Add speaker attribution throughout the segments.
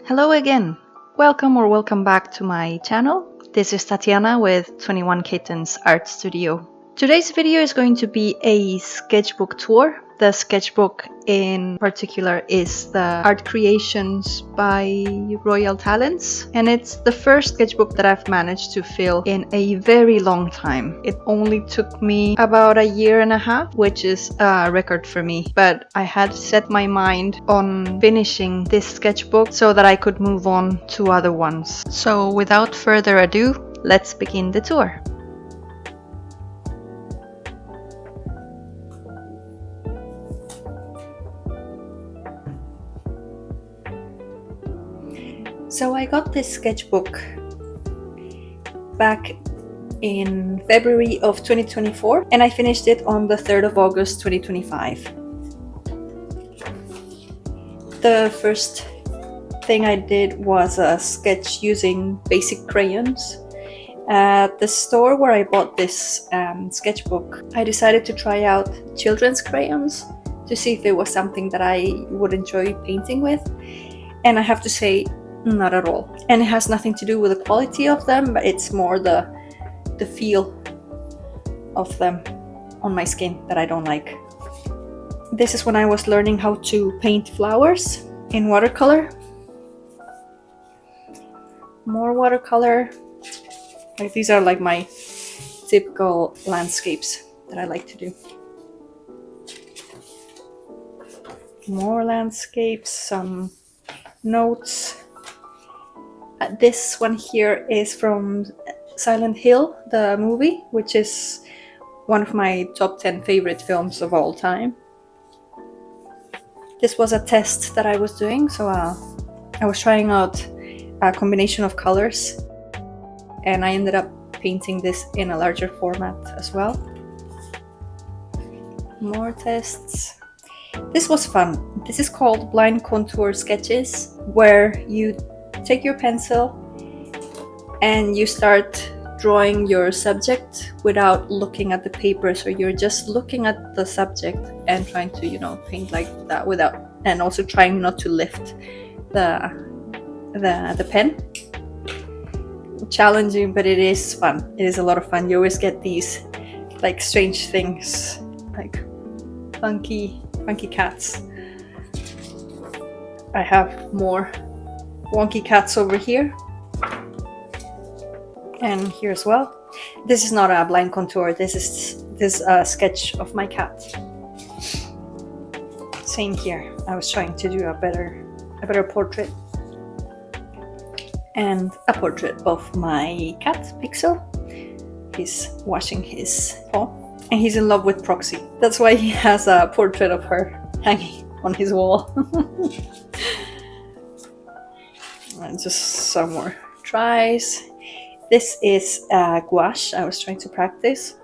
Speaker 1: Hello again. Welcome back to my channel. This is Tatiana with 21 Kittens Art Studio. Today's video is going to be a sketchbook tour. The sketchbook in particular is the Art Creations by Royal Talents, and it's the first sketchbook that I've managed to fill in a very long time. It only took me about a year and a half, which is a record for me, but I had set my mind on finishing this sketchbook so that I could move on to other ones. So without further ado, let's begin the tour. So I got this sketchbook back in February of 2024 and I finished it on the 3rd of August 2025. The first thing I did was a sketch using basic crayons. At the store where I bought this sketchbook, I decided to try out children's crayons to see if it was something that I would enjoy painting with, and I have to say, not at all. And it has nothing to do with the quality of them, but it's more the feel of them on my skin that I don't like. This is when I was learning how to paint flowers in watercolor. More watercolor. Like, these are like my typical landscapes that I like to do. More landscapes, some notes. This one here is from Silent Hill, the movie, which is one of my top 10 favorite films of all time. This was a test that I was doing, so I was trying out a combination of colors, and I ended up painting this in a larger format as well. More tests. This was fun. This is called blind contour sketches, where you take your pencil and you start drawing your subject without looking at the paper. So you're just looking at the subject and trying to, paint like that without, and also trying not to lift the pen. Challenging, but it is fun. It is a lot of fun. You always get these like strange things, like funky cats. I have more wonky cats over here and here as well. This is not a blind contour. This is a sketch of my cat. Same here. I was trying to do a better portrait, and a portrait of my cat Pixel. He's washing his paw and he's in love with Proxy. That's why he has a portrait of her hanging on his wall. And just some more tries. This is gouache. I was trying to practice.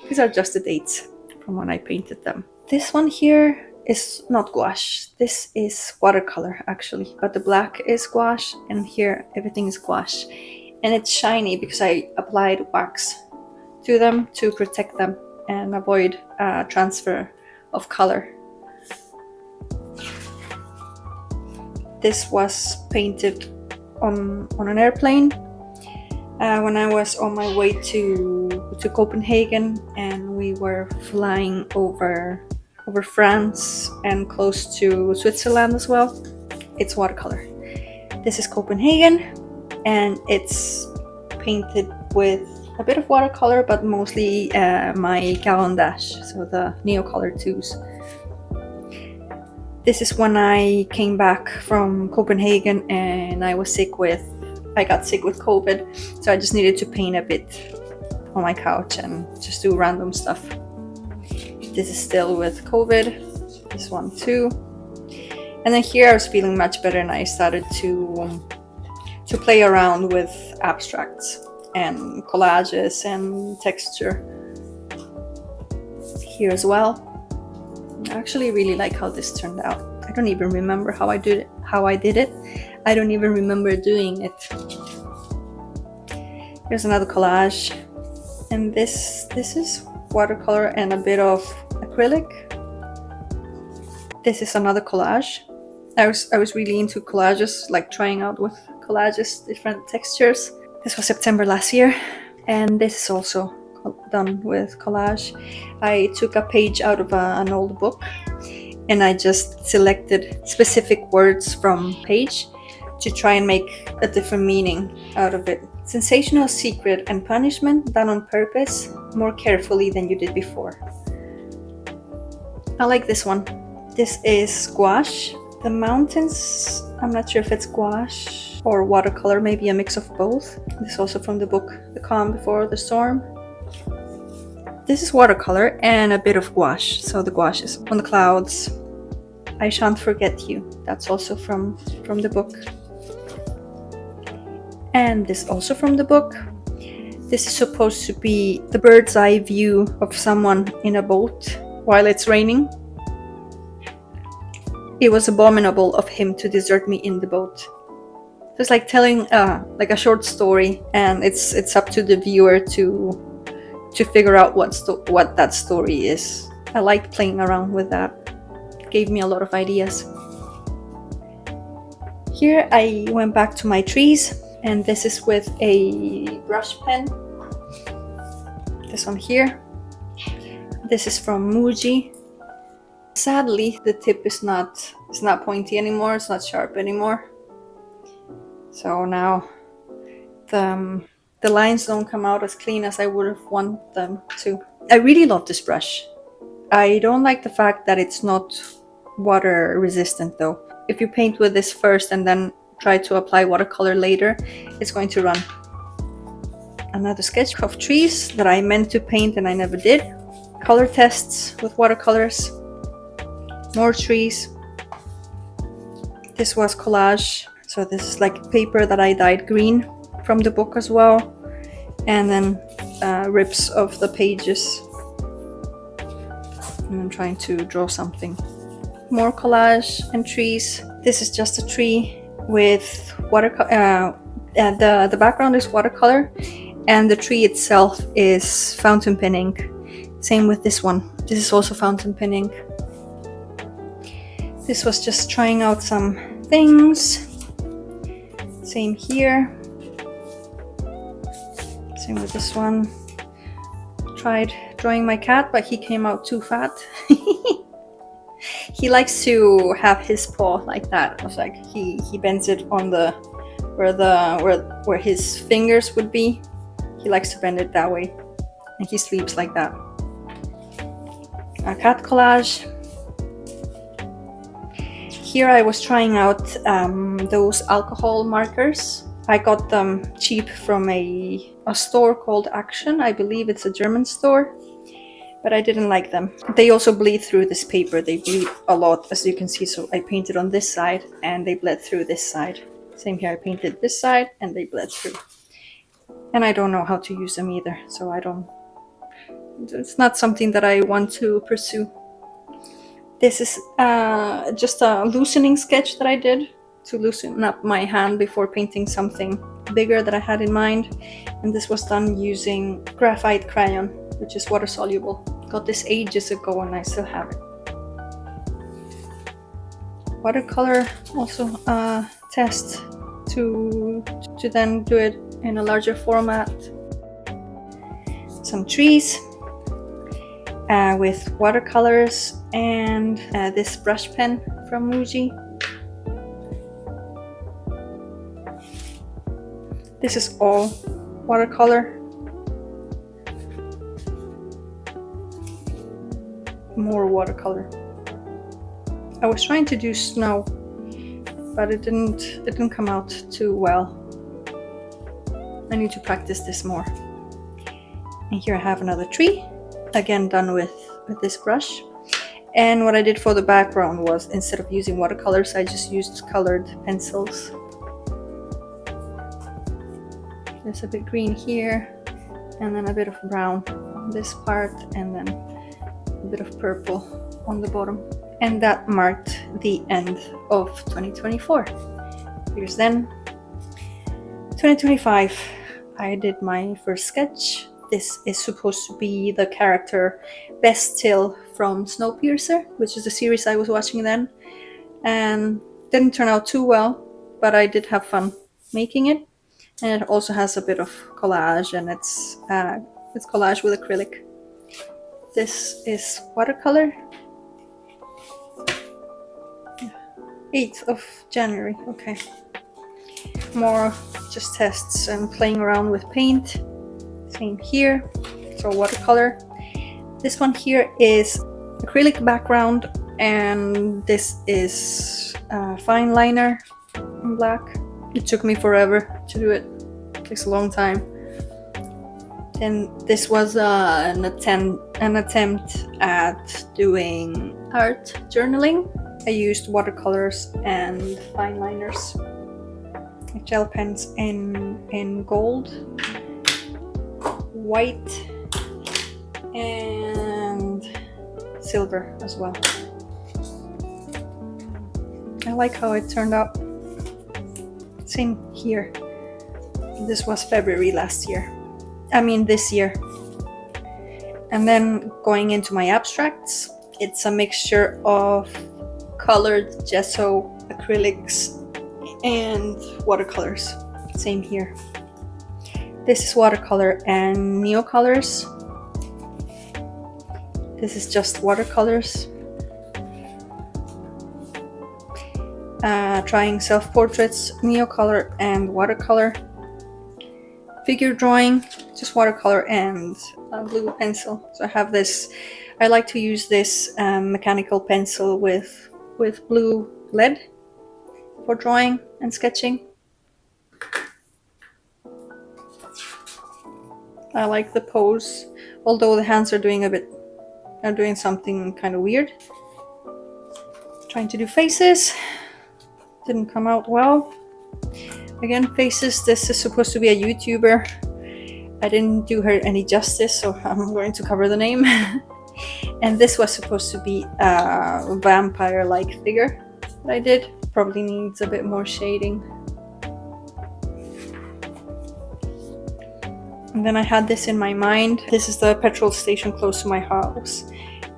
Speaker 1: These are just the dates from when I painted them. This one here is not gouache. This is watercolor actually, but the black is gouache, and here everything is gouache. And it's shiny because I applied wax to them to protect them and avoid transfer of color. This was painted on an airplane when I was on my way to Copenhagen, and we were flying over France and close to Switzerland as well. It's watercolor. This is Copenhagen, and it's painted with a bit of watercolor, but mostly my Caran d'Ache, so the Neocolor 2s. This is when I came back from Copenhagen and I got sick with COVID, so I just needed to paint a bit on my couch and just do random stuff. This is still with COVID, this one too. And then here I was feeling much better and I started to play around with abstracts and collages and texture. Here as well. I actually really like how this turned out. I don't even remember how I did it. I don't even remember doing it. Here's another collage, and this is watercolor and a bit of acrylic. This is another collage. I was really into collages, like trying out with collages, different textures. This was September last year, and this is also done with collage. I took a page out of an old book, and I just selected specific words from page to try and make a different meaning out of it. Sensational secret and punishment done on purpose, more carefully than you did before. I like this one. This is gouache. The mountains, I'm not sure if it's gouache or watercolor, maybe a mix of both. This is also from the book The Calm Before the Storm. This is watercolor and a bit of gouache. So the gouache is on the clouds. I Shan't Forget You. That's also from the book. And this also from the book. This is supposed to be the bird's eye view of someone in a boat while it's raining. It was abominable of him to desert me in the boat. It's like telling like a short story, and it's up to the viewer to figure out what that story is. I liked playing around with that. It gave me a lot of ideas. Here I went back to my trees, and this is with a brush pen. This one here. This is from Muji. Sadly, the tip is not pointy anymore. It's not sharp anymore. So now the lines don't come out as clean as I would have wanted them to. I really love this brush. I don't like the fact that it's not water resistant though. If you paint with this first and then try to apply watercolor later, it's going to run. Another sketch of trees that I meant to paint and I never did. Color tests with watercolors. More trees. This was collage. So this is like paper that I dyed green from the book as well. And then rips of the pages. And I'm trying to draw something. More collage and trees. This is just a tree with watercolor. The background is watercolor. And the tree itself is fountain pen ink. Same with this one. This is also fountain pen ink. This was just trying out some things. Same here. Same with this one. Tried drawing my cat, but he came out too fat. He likes to have his paw like that. It was like he bends it on the where his fingers would be. He likes to bend it that way, and he sleeps like that. A cat collage. Here I was trying out those alcohol markers. I got them cheap from a store called Action. I believe it's a German store, but I didn't like them. They also bleed through this paper. They bleed a lot, as you can see. So I painted on this side and they bled through this side. Same here, I painted this side and they bled through. And I don't know how to use them either, so it's not something that I want to pursue. This is just a loosening sketch that I did to loosen up my hand before painting something bigger that I had in mind. And this was done using graphite crayon, which is water soluble. Got this ages ago and I still have it. Watercolor also test to then do it in a larger format. Some trees with watercolors and this brush pen from Muji. This is all watercolor. More watercolor. I was trying to do snow, but it didn't come out too well. I need to practice this more. And here I have another tree, again done with this brush. And what I did for the background was, instead of using watercolors, I just used colored pencils. There's a bit green here, and then a bit of brown on this part, and then a bit of purple on the bottom. And that marked the end of 2024. Here's then 2025. I did my first sketch. This is supposed to be the character Bestill from Snowpiercer, which is the series I was watching then. And Didn't turn out too well, but I did have fun making it. And it also has a bit of collage, and it's collage with acrylic. This is watercolor. 8th of January, okay. More just tests and playing around with paint. Same here, so watercolor. This one here is acrylic background, and this is fine liner in black. It took me forever to do it. It takes a long time. And this was an attempt at doing art journaling. I used watercolors and fine liners, gel pens in gold, white, and silver as well. I like how it turned out. Same here. This was February this year. And then going into my abstracts, it's a mixture of colored gesso, acrylics, and watercolors. Same here. This is watercolor and neocolors. This is just watercolors. Trying self-portraits, neocolor and watercolor. Figure drawing, just watercolor and blue pencil. So I have this, I like to use this mechanical pencil with blue lead for drawing and sketching. I like the pose, although the hands are doing something kind of weird. Trying to do faces, didn't come out well. Again, faces, this is supposed to be a YouTuber. I didn't do her any justice, so I'm going to cover the name. And this was supposed to be a vampire-like figure that I did. Probably needs a bit more shading. And then I had this in my mind. This is the petrol station close to my house.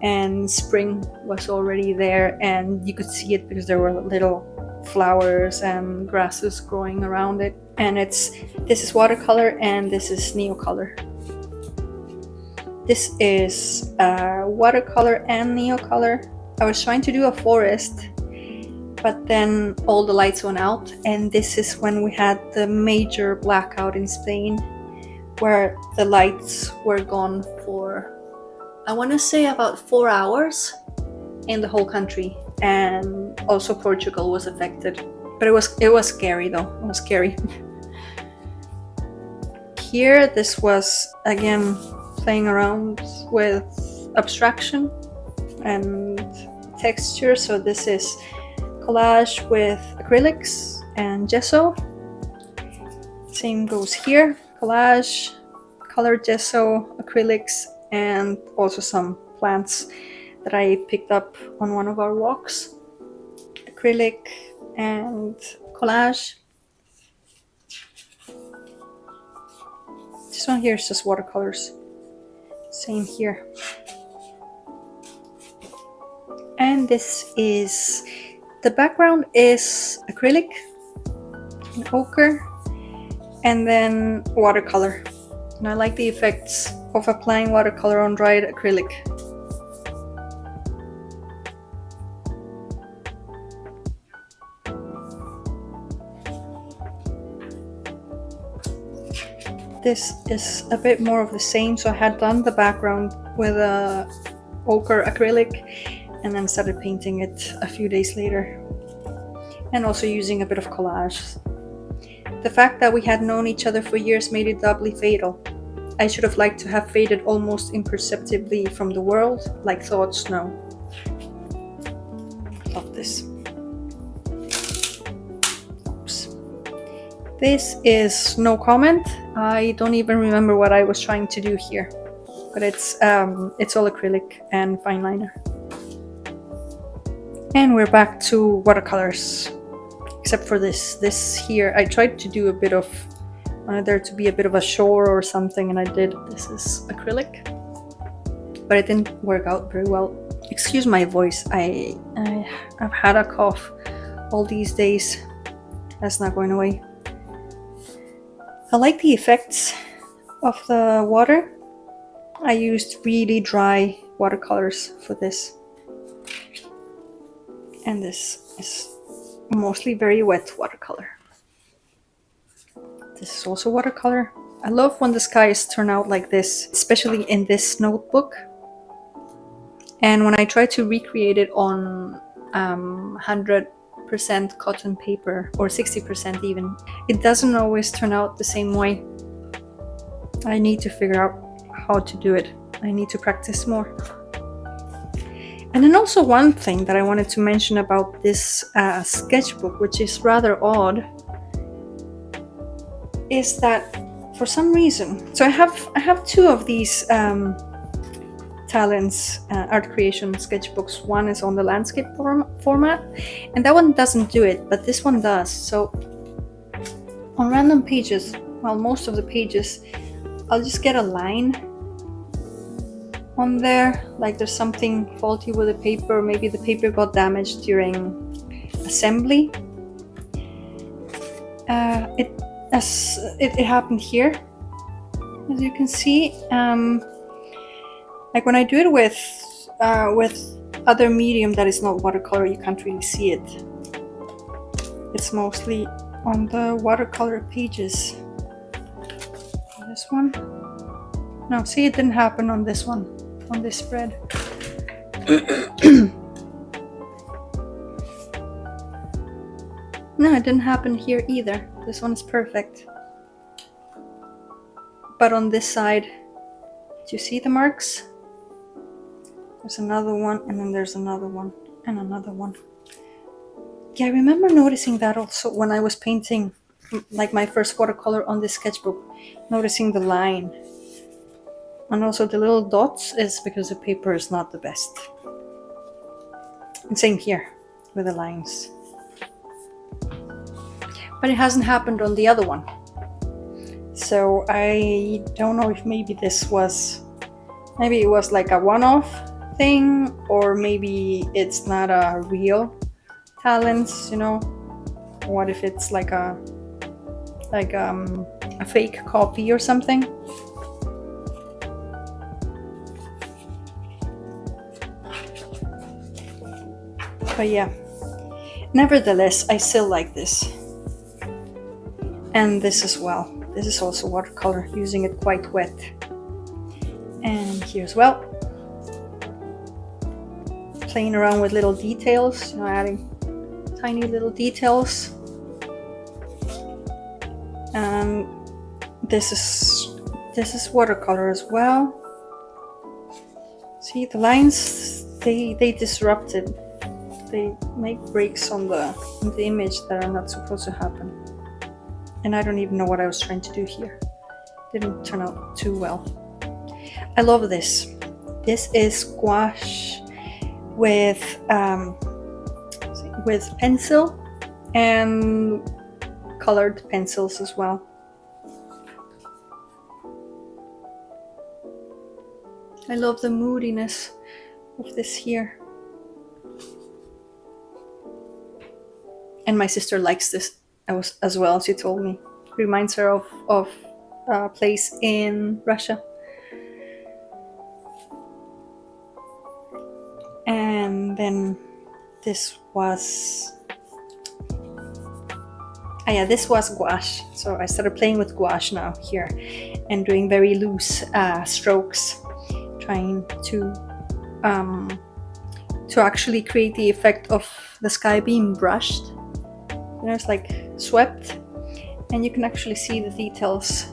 Speaker 1: And spring was already there, and you could see it because there were little flowers and grasses growing around it. And this is watercolor and this is neocolor. This is watercolor and neocolor. I was trying to do a forest, but then all the lights went out, and this is when we had the major blackout in Spain, where the lights were gone for, I want to say, about 4 hours in the whole country, and also Portugal was affected. But it was scary though. It was scary. Here, this was again playing around with abstraction and texture. So this is collage with acrylics and gesso. Same goes here. Collage, colored gesso, acrylics, and also some plants that I picked up on one of our walks. Acrylic and collage. This one here is just watercolors. Same here. And this is, the background is acrylic and ochre, and then watercolor. And I like the effects of applying watercolor on dried acrylic. This is a bit more of the same, so I had done the background with a ochre acrylic and then started painting it a few days later, and also using a bit of collage. The fact that we had known each other for years made it doubly fatal. I should have liked to have faded almost imperceptibly from the world, like thoughts know. Love this. Oops. This is no comment. I don't even remember what I was trying to do here, but it's all acrylic and fine liner. And we're back to watercolors, except for this here. I tried to do a bit of, wanted there to be a bit of a shore or something, and I did. This is acrylic, but it didn't work out very well. Excuse my voice, I've had a cough all these days. That's not going away. I like the effects of the water. I used really dry watercolors for this. And this is mostly very wet watercolor. This is also watercolor. I love when the skies turn out like this, especially in this notebook. And when I try to recreate it on 100% cotton paper, or 60% even, it doesn't always turn out the same way. I need to figure out how to do it. I need to practice more. And then also one thing that I wanted to mention about this sketchbook, which is rather odd, is that for some reason, so I have two of these Talents art creation sketchbooks. One is on the landscape format, and that one doesn't do it, but this one does. So on random pages, well, most of the pages, I'll just get a line on there, like there's something faulty with the paper, maybe the paper got damaged during assembly. It happened here, as you can see. Like when I do it with other medium that is not watercolor, you can't really see it. It's mostly on the watercolor pages. This one. No, see, it didn't happen on this one, on this spread. No, it didn't happen here either. This one is perfect. But on this side, do you see the marks? There's another one, and then there's another one, and another one. Yeah, I remember noticing that also when I was painting, like my first watercolor on this sketchbook, noticing the line. And also the little dots is because the paper is not the best. And same here with the lines. But it hasn't happened on the other one. So I don't know if maybe it was like a one-off thing, or maybe it's not a real Talents, you know. What if it's like a fake copy or something? But yeah, nevertheless, I still like this. And this as well. This is also watercolor, using it quite wet. And here as well, playing around with little details, you know, adding tiny little details. And this is watercolor as well. See the lines, they disrupted. They make breaks on the image that are not supposed to happen. And I don't even know what I was trying to do here. Didn't turn out too well. I love this. This is gouache with pencil and colored pencils as well. I love the moodiness of this here. And my sister likes this as well, she told me. Reminds her of a place in Russia. And then this was gouache. So I started playing with gouache now here and doing very loose strokes, trying to actually create the effect of the sky being brushed. You know, it's like swept, and you can actually see the details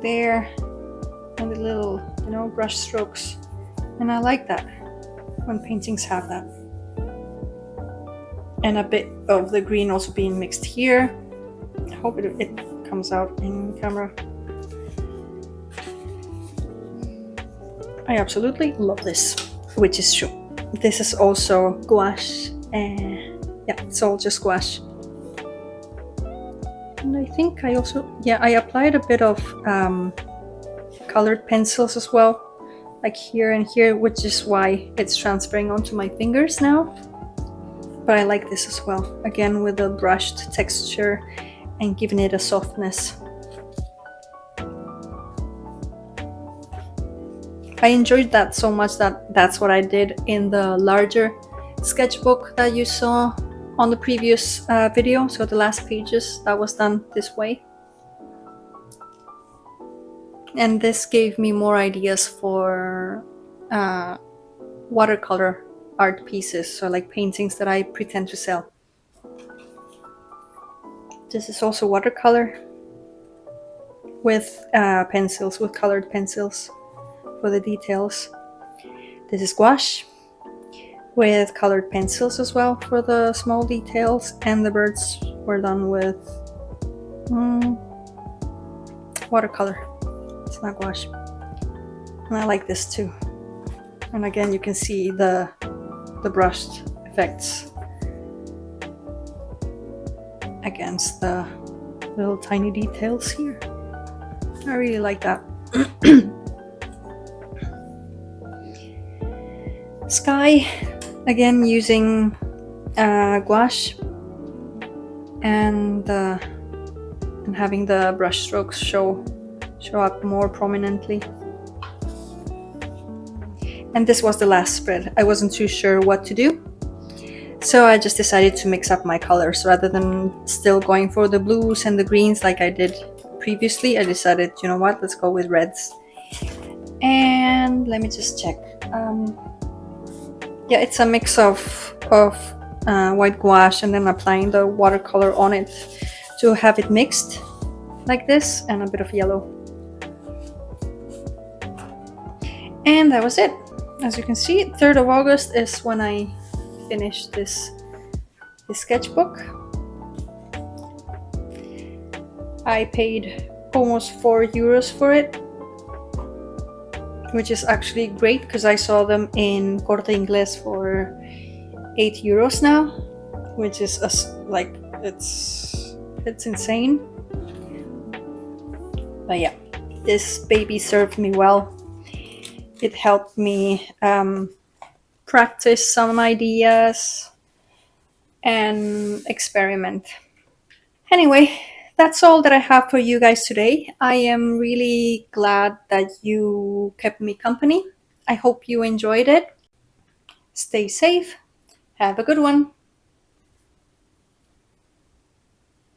Speaker 1: there and the little, you know, brush strokes. And I like that when paintings have that. And a bit of the green also being mixed here. I hope it comes out in camera. I absolutely love this, which is true. This is also gouache. Yeah, it's all just gouache. And I think I applied a bit of colored pencils as well, like here and here, which is why it's transferring onto my fingers now. but I like this as well, again with a brushed texture and giving it a softness. I enjoyed that so much that that's what I did in the larger sketchbook that you saw on the previous video. So the last pages, that was done this way. And this gave me more ideas for watercolor art pieces, so like paintings that I pretend to sell. This is also watercolor with pencils, with colored pencils for the details. This is gouache with colored pencils as well for the small details, and the birds were done with watercolor. It's not gouache. And I like this too. And again, you can see the brushed effects against the little tiny details here. I really like that. Sky, again using gouache and having the brush strokes show up more prominently. And this was the last spread. I wasn't too sure what to do, so I just decided to mix up my colors rather than still going for the blues and the greens like I did previously. I decided, you know what, let's go with reds. And let me just check. Yeah, it's a mix of white gouache and then applying the watercolor on it to have it mixed like this, and a bit of yellow. And that was it. As you can see, 3rd of August is when I finished this sketchbook. I paid almost €4 for it, which is actually great because I saw them in Corte Inglés for €8 now, which is like it's insane. But yeah, this baby served me well. It helped me practice some ideas and experiment. Anyway, that's all that I have for you guys today. I am really glad that you kept me company. I hope you enjoyed it. Stay safe. Have a good one.